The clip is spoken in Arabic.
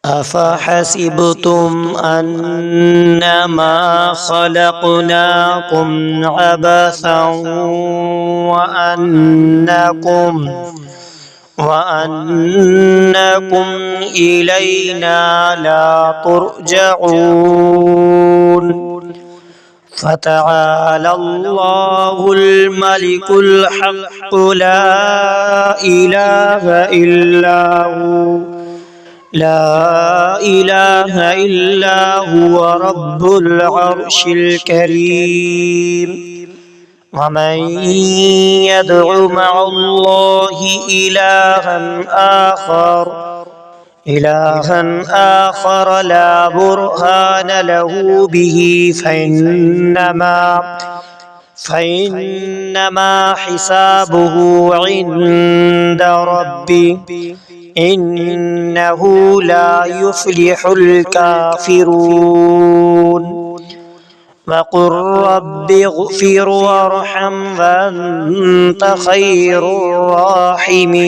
أفحسبتم أنما خلقناكم عبثا وأنكم إلينا لا ترجعون. فتعالى الله الملك الحق لا إله إلا هو رب العرش الكريم. ومن يدع مع الله إلها آخر لا برهان له به فإنما حسابه عند ربه إنه لا يفلح الكافرون. وقل رب اغفر وارحم وأنت خير الراحمين.